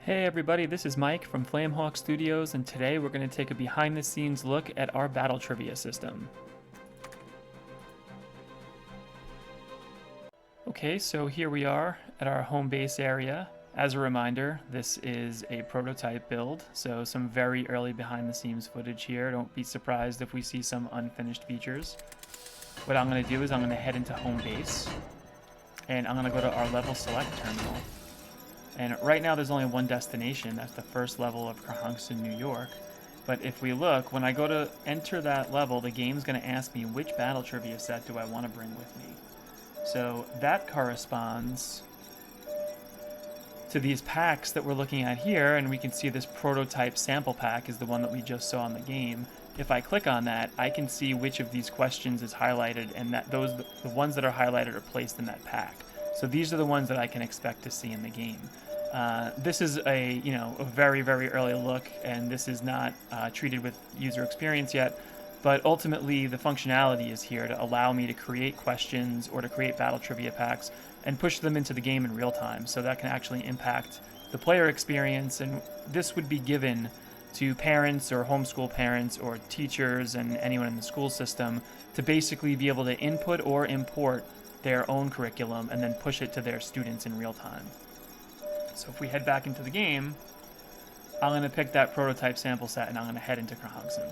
Hey everybody, this is Mike from Flamehawk Studios, and today we're going to take a behind-the-scenes look at our battle trivia system. Okay, so here we are at our home base area. As a reminder, this is a prototype build, so some very early behind-the-scenes footage here. Don't be surprised if we see some unfinished features. What I'm going to do is I'm going to head into home base, and I'm going to go to our level select terminal. And right now there's only one destination. That's the first level of Kerhonkson, New York. But if we look, when I go to enter that level, the game's going to ask me which battle trivia set do I want to bring with me. So that corresponds to these packs that we're looking at here, and we can see this prototype sample pack is the one that we just saw in the game. If I click on that, I can see which of these questions is highlighted, and that the ones that are highlighted are placed in that pack. So these are the ones that I can expect to see in the game. This is a very, very early look, and this is not treated with user experience yet, but ultimately the functionality is here to allow me to create questions or to create battle trivia packs and push them into the game in real time, so that can actually impact the player experience. And this would be given to parents or homeschool parents or teachers and anyone in the school system to basically be able to input or import their own curriculum and then push it to their students in real time. So if we head back into the game, I'm going to pick that prototype sample set and I'm going to head into Kerhonkson.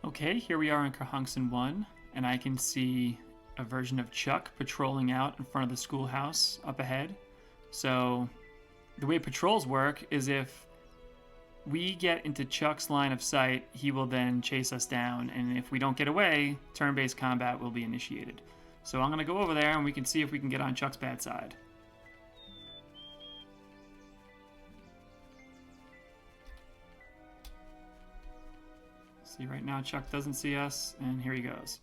Okay, here we are in Kerhonkson 1, and I can see a version of Chuck patrolling out in front of the schoolhouse up ahead. So the way patrols work is if we get into Chuck's line of sight, he will then chase us down, and if we don't get away, turn-based combat will be initiated. So I'm going to go over there and we can see if we can get on Chuck's bad side. See, right now Chuck doesn't see us, and here he goes.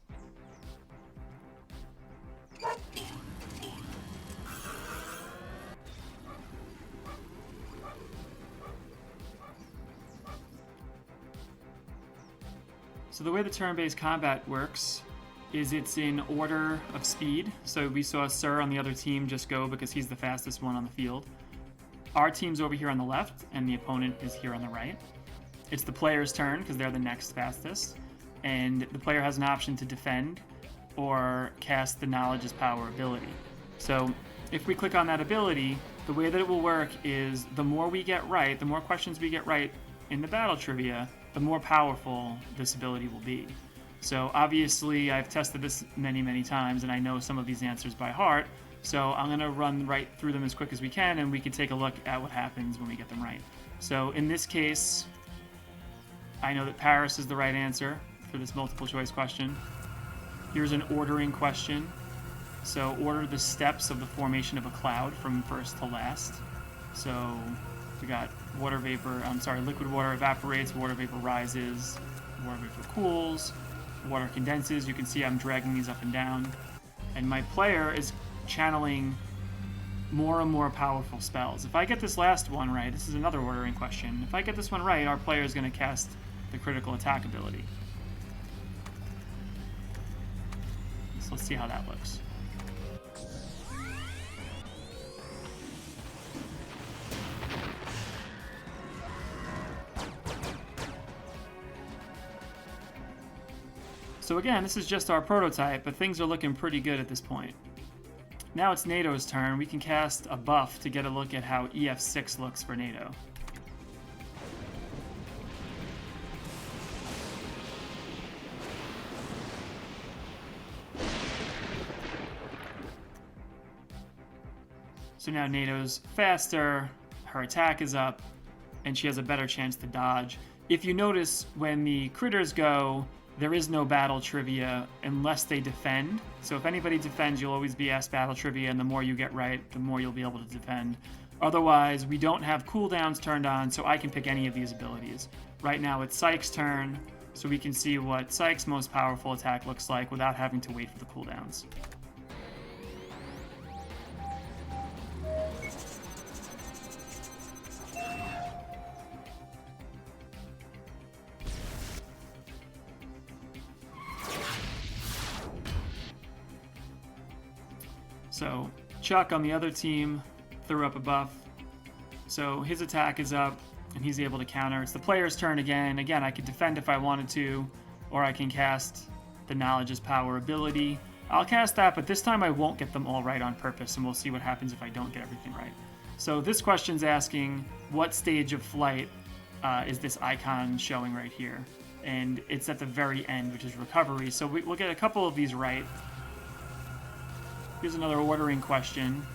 So the way the turn-based combat works is it's in order of speed. So we saw Sir on the other team just go because he's the fastest one on the field. Our team's over here on the left, and the opponent is here on the right. It's the player's turn because they're the next fastest, and the player has an option to defend or cast the Knowledge is Power ability. So if we click on that ability, the way that it will work is the more we get right, the more questions we get right in the battle trivia, the more powerful this ability will be. So obviously I've tested this many times and I know some of these answers by heart, so I'm going to run right through them as quick as we can and we can take a look at what happens when we get them right. So in this case, I know that Paris is the right answer for this multiple choice question. Here's an ordering question. So order the steps of the formation of a cloud from first to last. So we got liquid water evaporates, water vapor rises, water vapor cools, water condenses. You can see I'm dragging these up and down. And my player is channeling more and more powerful spells. If I get this last one right, this is another ordering question. If I get this one right, our player is going to cast the critical attack ability. So let's see how that looks. So again, this is just our prototype, but things are looking pretty good at this point. Now it's NATO's turn. We can cast a buff to get a look at how EF6 looks for NATO. So now NATO's faster, her attack is up, and she has a better chance to dodge. If you notice, when the critters go, there is no battle trivia unless they defend. So if anybody defends, you'll always be asked battle trivia, and the more you get right, the more you'll be able to defend. Otherwise, we don't have cooldowns turned on, so I can pick any of these abilities. Right now it's Psych's turn, so we can see what Psych's most powerful attack looks like without having to wait for the cooldowns. So Chuck on the other team threw up a buff, so his attack is up and he's able to counter. It's the player's turn again. Again, I could defend if I wanted to, or I can cast the Knowledge is Power ability. I'll cast that, but this time I won't get them all right on purpose, and we'll see what happens if I don't get everything right. So this question's asking, what stage of flight is this icon showing right here? And it's at the very end, which is recovery. So we'll get a couple of these right. Here's another ordering question.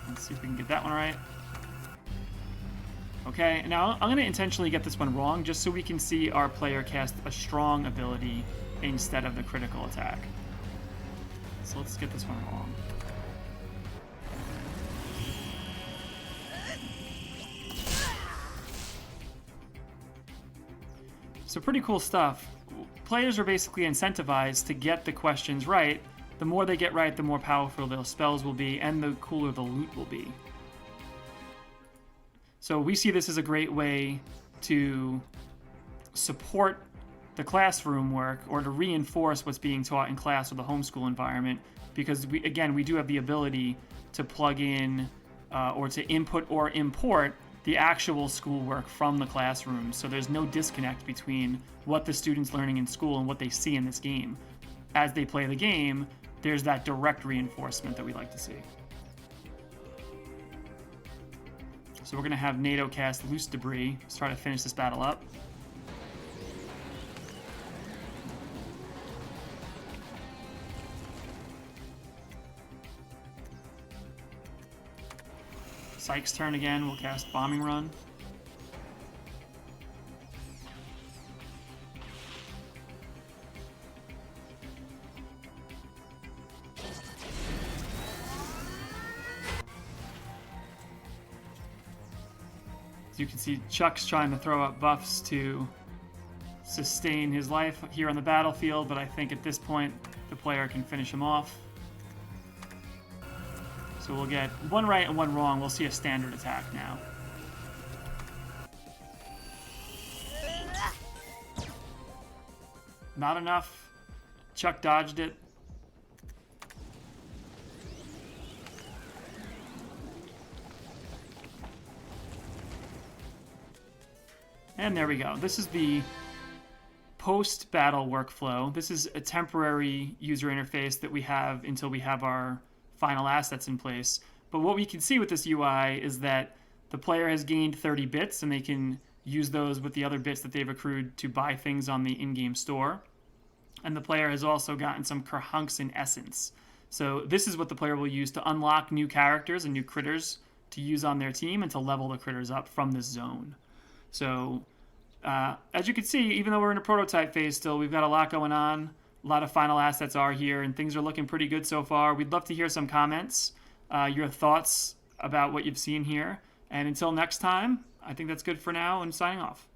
Let's see if we can get that one right. Okay, now I'm going to intentionally get this one wrong just so we can see our player cast a strong ability instead of the critical attack. So let's get this one wrong. So pretty cool stuff. Players are basically incentivized to get the questions right. The more they get right, the more powerful their spells will be, and the cooler the loot will be. So we see this as a great way to support the classroom work or to reinforce what's being taught in class or the homeschool environment, because we do have the ability to plug in or to input or import the actual schoolwork from the classroom. So there's no disconnect between what the student's learning in school and what they see in this game. As they play the game, there's that direct reinforcement that we like to see. So we're going to have NATO cast Loose Debris. Let's try to finish this battle up. Psych's turn again. We'll cast Bombing Run. As you can see, Chuck's trying to throw up buffs to sustain his life here on the battlefield, but I think at this point the player can finish him off. So we'll get one right and one wrong. We'll see a standard attack now. Not enough. Chuck dodged it. And there we go. This is the post-battle workflow. This is a temporary user interface that we have until we have our final assets in place. But what we can see with this UI is that the player has gained 30 bits, and they can use those with the other bits that they've accrued to buy things on the in-game store. And the player has also gotten some Kerhunks in Essence. So this is what the player will use to unlock new characters and new critters to use on their team and to level the critters up from this zone. So as you can see, even though we're in a prototype phase still, we've got a lot going on. A lot of final assets are here, and things are looking pretty good so far. We'd love to hear some comments, your thoughts about what you've seen here. And until next time, I think that's good for now, and signing off.